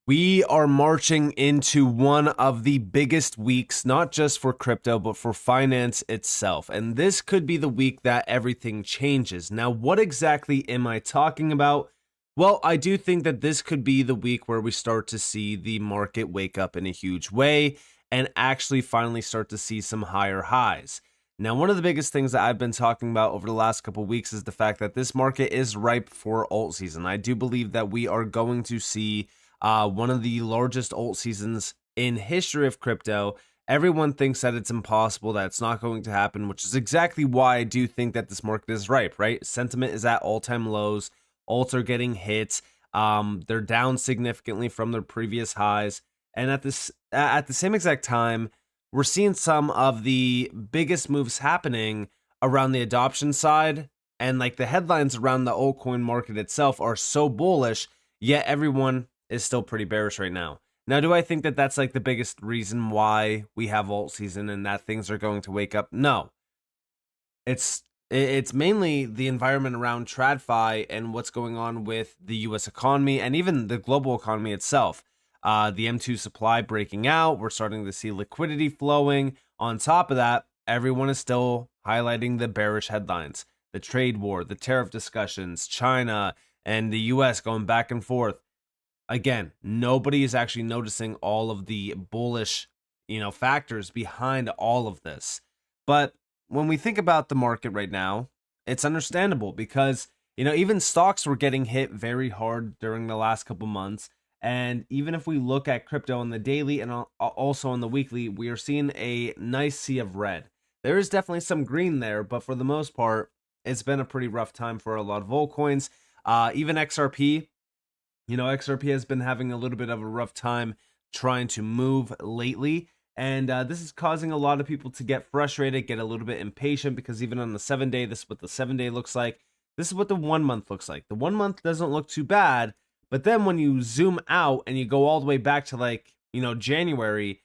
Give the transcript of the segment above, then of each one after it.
We are marching into one of the biggest weeks, not just for crypto, but for finance itself. And this could be the week that everything changes. Now, what exactly am I talking about? Well, I do think that this could be the week where we start to see the market wake up in a huge way and actually finally start to see some higher highs. Now, one of the biggest things that I've been talking about over the last couple of weeks is the fact that this market is ripe for alt season. I do believe that we are going to see one of the largest alt seasons in history of crypto. Everyone thinks that it's impossible, that it's not going to happen, which is exactly why I do think that this market is ripe, right? Sentiment is at all-time lows. Alts are getting hit. They're down significantly from their previous highs. And at the same exact time, we're seeing some of the biggest moves happening around the adoption side. And like the headlines around the altcoin market itself are so bullish, yet everyone is still pretty bearish right now. Now, do I think that that's like the biggest reason why we have alt season and that things are going to wake up? No. It's mainly the environment around TradFi and what's going on with the US economy and even the global economy itself. The M2 supply breaking out, we're starting to see liquidity flowing. On top of that, everyone is still highlighting the bearish headlines, the trade war, the tariff discussions, China and the US going back and forth. Again, nobody is actually noticing all of the bullish, factors behind all of this. But when we think about the market right now, it's understandable because, even stocks were getting hit very hard during the last couple months. And even if we look at crypto on the daily and also on the weekly, we are seeing a nice sea of red. There is definitely some green there, but for the most part, it's been a pretty rough time for a lot of altcoins. Even XRP, XRP has been having a little bit of a rough time trying to move lately. And this is causing a lot of people to get frustrated, get a little bit impatient, because even on the 7-day, this is what the 7-day looks like. This is what the 1 month looks like. The 1 month doesn't look too bad, but then when you zoom out and you go all the way back to January,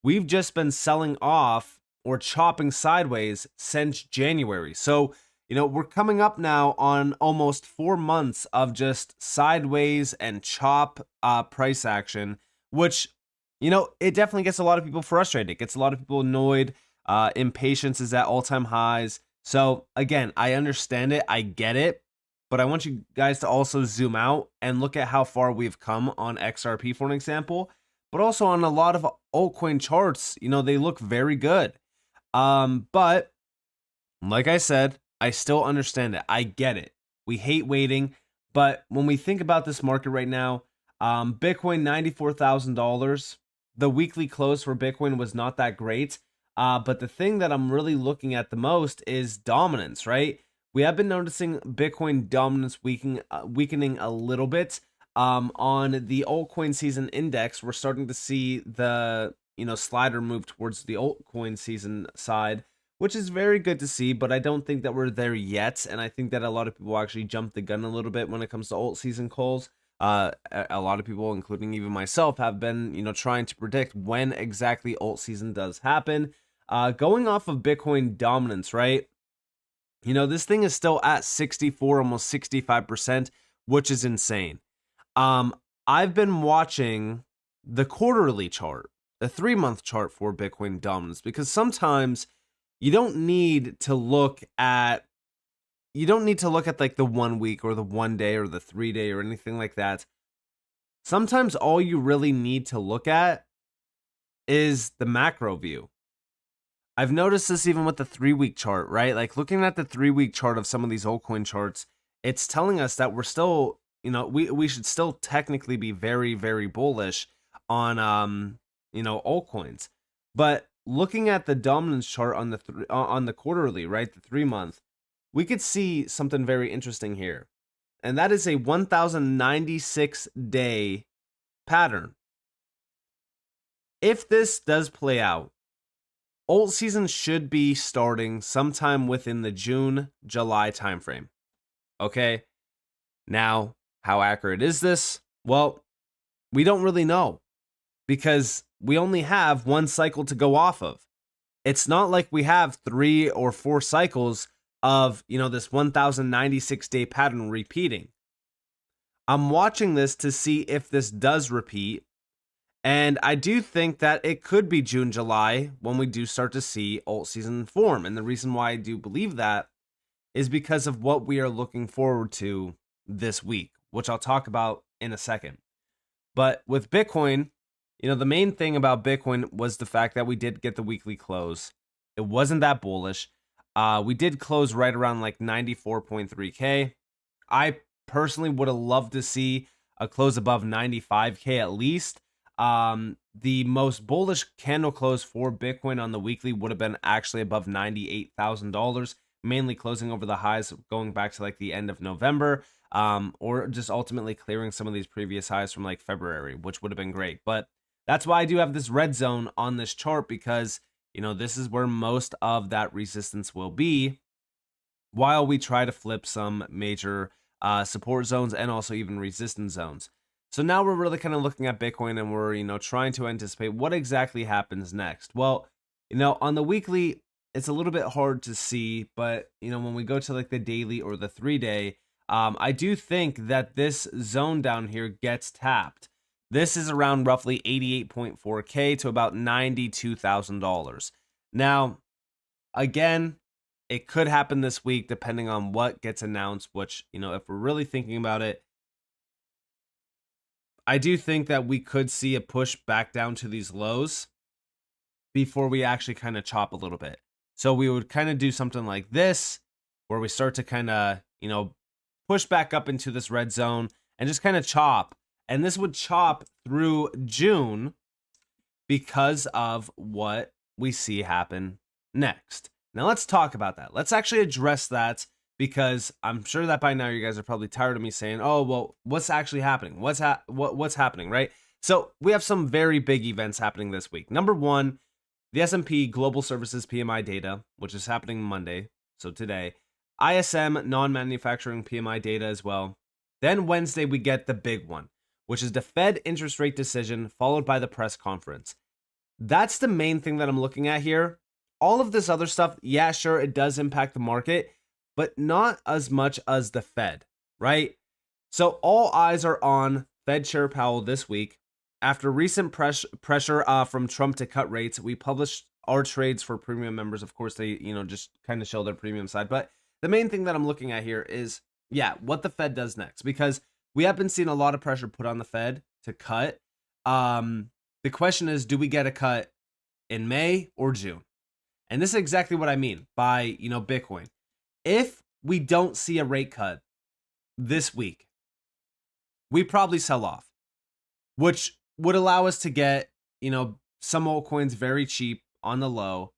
we've just been selling off or chopping sideways since January. So, we're coming up now on almost 4 months of just sideways and chop price action, which, it definitely gets a lot of people frustrated. It gets a lot of people annoyed. Impatience is at all-time highs. So again, I understand it. I get it. But I want you guys to also zoom out and look at how far we've come on XRP, for an example, but also on a lot of altcoin charts. They look very good. But like I said, I still understand it. I get it. We hate waiting. But when we think about this market right now, Bitcoin, $94,000. The weekly close for Bitcoin was not that great. But the thing that I'm really looking at the most is dominance, right? We have been noticing Bitcoin dominance weakening a little bit. On the altcoin season index, we're starting to see the slider move towards the altcoin season side, which is very good to see, but I don't think that we're there yet. And I think that a lot of people actually jumped the gun a little bit when it comes to alt season calls. A lot of people, including even myself, have been, trying to predict when exactly alt season does happen. Going off of Bitcoin dominance, right? This thing is still at 64, almost 65%, which is insane. I've been watching the quarterly chart, the 3-month chart for Bitcoin dominance, because sometimes you don't need to look at like the 1 week or the 1 day or the 3-day or anything like that. Sometimes all you really need to look at is the macro view. I've noticed this even with the 3-week chart, right? Like looking at the 3-week chart of some of these altcoin charts, it's telling us that we're still, we should still technically be very, very bullish on, altcoins. But looking at the dominance chart on the quarterly, right, the 3-month, we could see something very interesting here. And that is a 1,096 day pattern. If this does play out, alt season should be starting sometime within the June-July timeframe. Okay? Now, how accurate is this? Well, we don't really know because we only have one cycle to go off of. It's not like we have 3 or 4 cycles of, this 1,096 day pattern repeating. I'm watching this to see if this does repeat. And I do think that it could be June, July when we do start to see alt season form. And the reason why I do believe that is because of what we are looking forward to this week, which I'll talk about in a second. But with Bitcoin, the main thing about Bitcoin was the fact that we did get the weekly close. It wasn't that bullish. We did close right around like 94.3K. I personally would have loved to see a close above 95K at least. The most bullish candle close for Bitcoin on the weekly would have been actually above $98,000, mainly closing over the highs going back to like the end of November, or just ultimately clearing some of these previous highs from like February, which would have been great. But that's why I do have this red zone on this chart, because this is where most of that resistance will be while we try to flip some major support zones and also even resistance zones. So now we're really kind of looking at Bitcoin, and we're, trying to anticipate what exactly happens next. Well, on the weekly, it's a little bit hard to see, but, when we go to like the daily or the 3-day, I do think that this zone down here gets tapped. This is around roughly 88.4K to about $92,000. Now, again, it could happen this week depending on what gets announced, which, if we're really thinking about it, I do think that we could see a push back down to these lows before we actually kind of chop a little bit. So we would kind of do something like this, where we start to kind of, push back up into this red zone and just kind of chop. And this would chop through June because of what we see happen next. Now let's talk about that. Let's actually address that, because I'm sure that by now you guys are probably tired of me saying, "Oh, well, what's actually happening? What's happening?" Right? So we have some very big events happening this week. Number one, the S&P Global Services PMI data, which is happening Monday, so today. ISM non-manufacturing PMI data as well. Then Wednesday we get the big one, which is the Fed interest rate decision, followed by the press conference. That's the main thing that I'm looking at here. All of this other stuff, yeah, sure, it does impact the market, but not as much as the Fed, right? So all eyes are on Fed Chair Powell this week. After recent pressure from Trump to cut rates, we published our trades for premium members. Of course, they, just kind of show their premium side. But the main thing that I'm looking at here is, what the Fed does next, because we have been seeing a lot of pressure put on the Fed to cut. The question is, do we get a cut in May or June? And this is exactly what I mean by, Bitcoin. If we don't see a rate cut this week, we probably sell off, which would allow us to get, some altcoins very cheap on the low.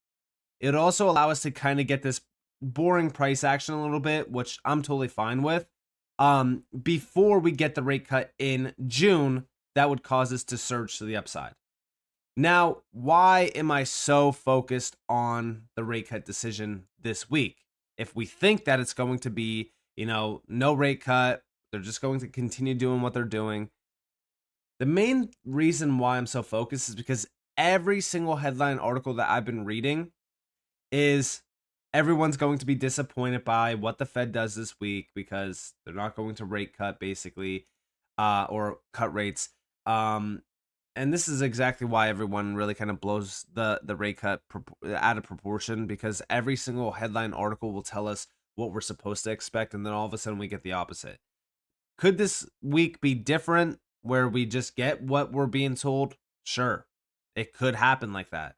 It'd also allow us to kind of get this boring price action a little bit, which I'm totally fine with. Before we get the rate cut in June, that would cause us to surge to the upside. Now, why am I so focused on the rate cut decision this week? If we think that it's going to be, no rate cut, they're just going to continue doing what they're doing. The main reason why I'm so focused is because every single headline article that I've been reading is everyone's going to be disappointed by what the Fed does this week, because they're not going to rate cut basically, or cut rates. And this is exactly why everyone really kind of blows the rate cut out of proportion, because every single headline article will tell us what we're supposed to expect, and then all of a sudden we get the opposite. Could this week be different, where we just get what we're being told? Sure, it could happen like that.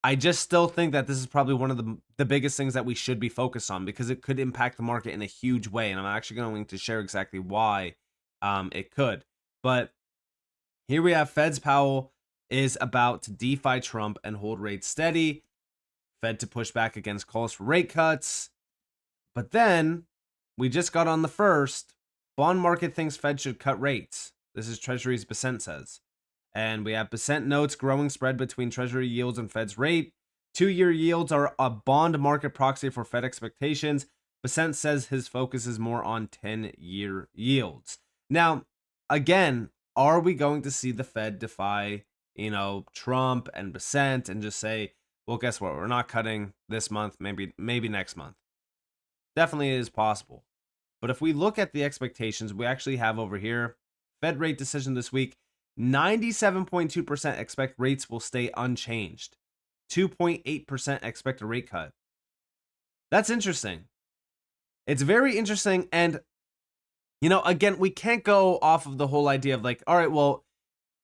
I just still think that this is probably one of the biggest things that we should be focused on, because it could impact the market in a huge way, and I'm actually going to share exactly why it could. But here we have Fed's Powell is about to defy Trump and hold rates steady. Fed to push back against calls for rate cuts. But then we just got on the first. Bond market thinks Fed should cut rates. This is Treasury's Besant says. And we have Besant notes growing spread between Treasury yields and Fed's rate. 2-year yields are a bond market proxy for Fed expectations. Besant says his focus is more on 10-year yields. Now, again, are we going to see the Fed defy, Trump and Besant and just say, well, guess what? We're not cutting this month, maybe next month. Definitely is possible. But if we look at the expectations, we actually have over here Fed rate decision this week. 97.2% expect rates will stay unchanged. 2.8% expect a rate cut. That's interesting. It's very interesting. And, again, we can't go off of the whole idea of like, all right, well,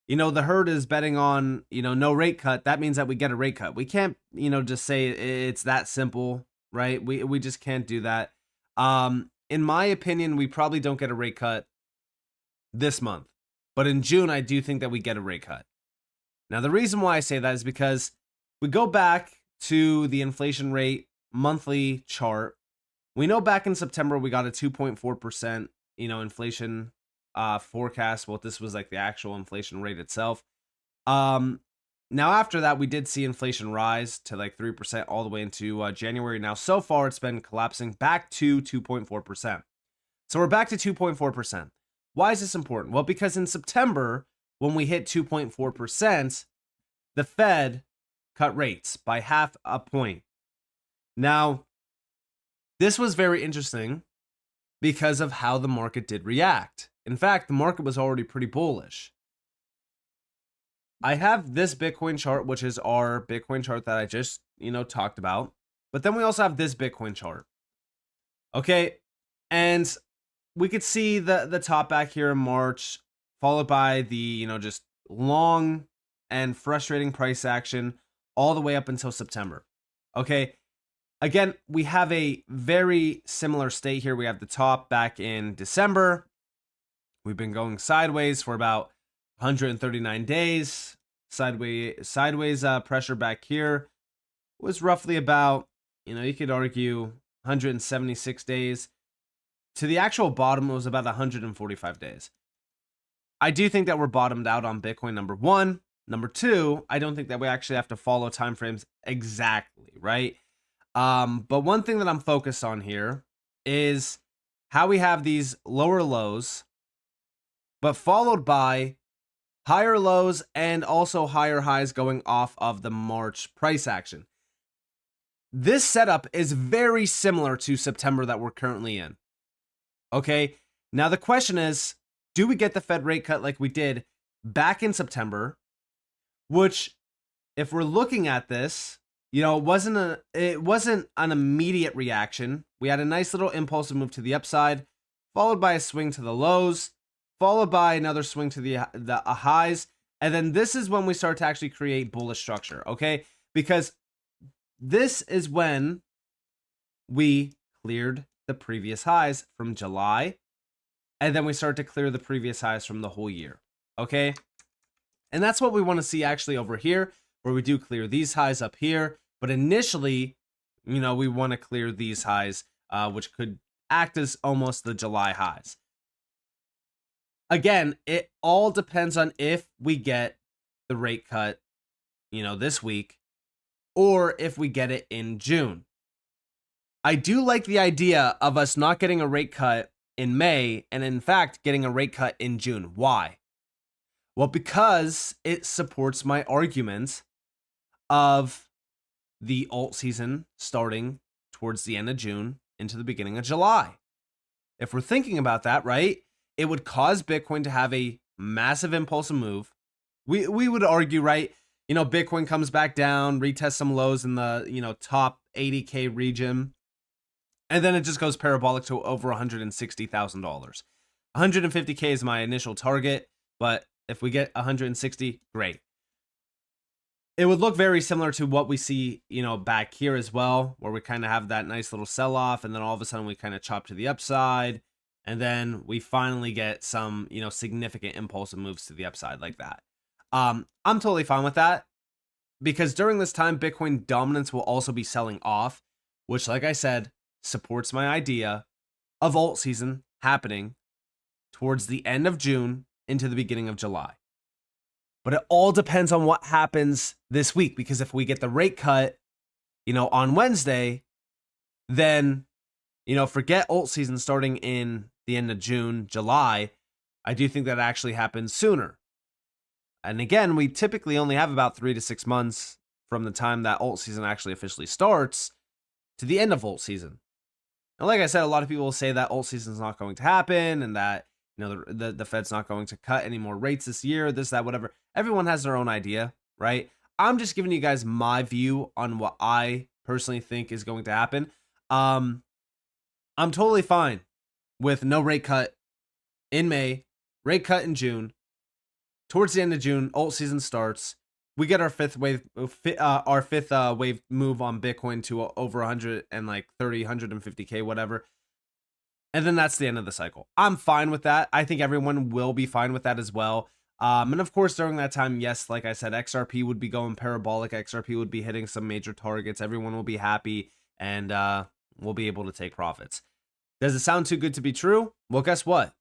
the herd is betting on, no rate cut. That means that we get a rate cut. We can't, just say it's that simple, right? We just can't do that. In my opinion, we probably don't get a rate cut this month. But in June, I do think that we get a rate cut. Now, the reason why I say that is because we go back to the inflation rate monthly chart. We know back in September, we got a 2.4%, inflation forecast. Well, this was like the actual inflation rate itself. Now, after that, we did see inflation rise to like 3% all the way into January. Now, so far, it's been collapsing back to 2.4%. So we're back to 2.4%. Why is this important? Well, because in September, when we hit 2.4%, the Fed cut rates by 0.5 point. Now, this was very interesting because of how the market did react. In fact, the market was already pretty bullish. I have this Bitcoin chart, which is our Bitcoin chart that I just, talked about. But then we also have this Bitcoin chart. Okay. And we could see the top back here in March, followed by the, just long and frustrating price action all the way up until September. Okay. Again, we have a very similar state here. We have the top back in December. We've been going sideways for about 139 days. Sideways pressure back here was roughly about, you could argue 176 days. To the actual bottom, it was about 145 days. I do think that we're bottomed out on Bitcoin, number one. Number two, I don't think that we actually have to follow timeframes exactly, right? But one thing that I'm focused on here is how we have these lower lows, but followed by higher lows and also higher highs going off of the March price action. This setup is very similar to September that we're currently in. Okay, now the question is, do we get the Fed rate cut like we did back in September? Which, if we're looking at this, it wasn't an immediate reaction. We had a nice little impulsive move to the upside, followed by a swing to the lows, followed by another swing to the highs, and then this is when we start to actually create bullish structure. Okay, because this is when we cleared the previous highs from July, and then we start to clear the previous highs from the whole year. Okay, and that's what we want to see actually over here, where we do clear these highs up here. But initially, we want to clear these highs, which could act as almost the July highs. Again, it all depends on if we get the rate cut, this week, or if we get it in June. I do like the idea of us not getting a rate cut in May, and in fact, getting a rate cut in June. Why? Well, because it supports my argument of the alt season starting towards the end of June into the beginning of July. If we're thinking about that, right, it would cause Bitcoin to have a massive impulsive move. We would argue, right, Bitcoin comes back down, retests some lows in the, top 80K region, and then it just goes parabolic to over $160,000. 150K is my initial target, but if we get 160, great. It would look very similar to what we see, back here as well, where we kind of have that nice little sell-off, and then all of a sudden we kind of chop to the upside, and then we finally get some, significant impulsive moves to the upside like that. I'm totally fine with that, because during this time, Bitcoin dominance will also be selling off, which, like I said, supports my idea of alt season happening towards the end of June into the beginning of July. But it all depends on what happens this week, because if we get the rate cut, on Wednesday, then, forget alt season starting in the end of June, July. I do think that actually happens sooner. And again, we typically only have about 3 to 6 months from the time that alt season actually officially starts to the end of alt season. And like I said, a lot of people will say that alt season is not going to happen and that, you know, the Fed's not going to cut any more rates this year, this, that, whatever. Everyone has their own idea, right? I'm just giving you guys my view on what I personally think is going to happen. I'm totally fine with no rate cut in May, rate cut in June. Towards the end of June, alt season starts. We get our fifth wave move on Bitcoin to over 130, 150K, whatever. And then that's the end of the cycle. I'm fine with that. I think everyone will be fine with that as well. And of course, during that time, yes, like I said, XRP would be going parabolic. XRP would be hitting some major targets. Everyone will be happy and we'll be able to take profits. Does it sound too good to be true? Well, guess what?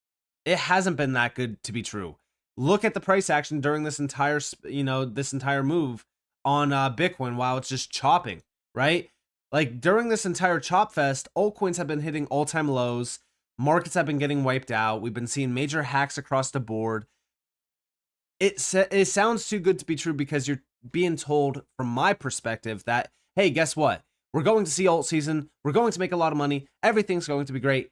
It hasn't been that good to be true. Look at the price action during this entire, this entire move on Bitcoin while it's just chopping, right? Like during this entire chop fest, altcoins have been hitting all-time lows. Markets have been getting wiped out. We've been seeing major hacks across the board. It sounds too good to be true because you're being told, from my perspective, that, hey, guess what? We're going to see alt season. We're going to make a lot of money. Everything's going to be great.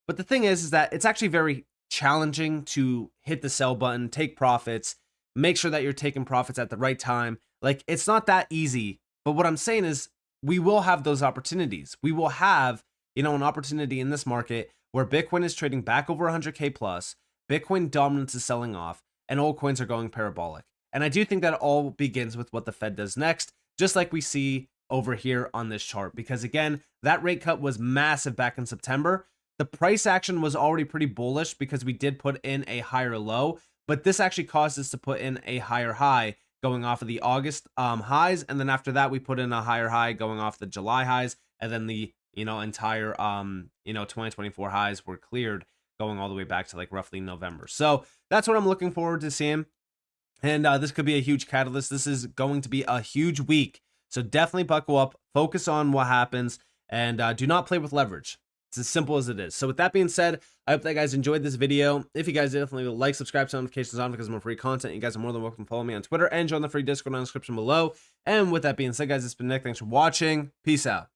But the thing is that it's actually very challenging to hit the sell button, take profits, make sure that you're taking profits at the right time. Like, it's not that easy. But what I'm saying is we will have those opportunities. We will have, an opportunity in this market where Bitcoin is trading back over 100K plus, Bitcoin dominance is selling off, and altcoins are going parabolic. And I do think that all begins with what the Fed does next, just like we see over here on this chart. Because again, that rate cut was massive back in September. The price action was already pretty bullish because we did put in a higher low, but this actually caused us to put in a higher high going off of the August highs. And then after that, we put in a higher high going off the July highs. And then the, entire, 2024 highs were cleared going all the way back to like roughly November. So that's what I'm looking forward to seeing. And this could be a huge catalyst. This is going to be a huge week. So definitely buckle up, focus on what happens, and do not play with leverage. It's as simple as it is. So with that being said, I hope that you guys enjoyed this video. If you guys did, definitely like, subscribe, turn notifications on because of more free content. You guys are more than welcome to follow me on Twitter and join the free Discord in the description below. And with that being said, guys, it's been Nick. Thanks for watching. Peace out.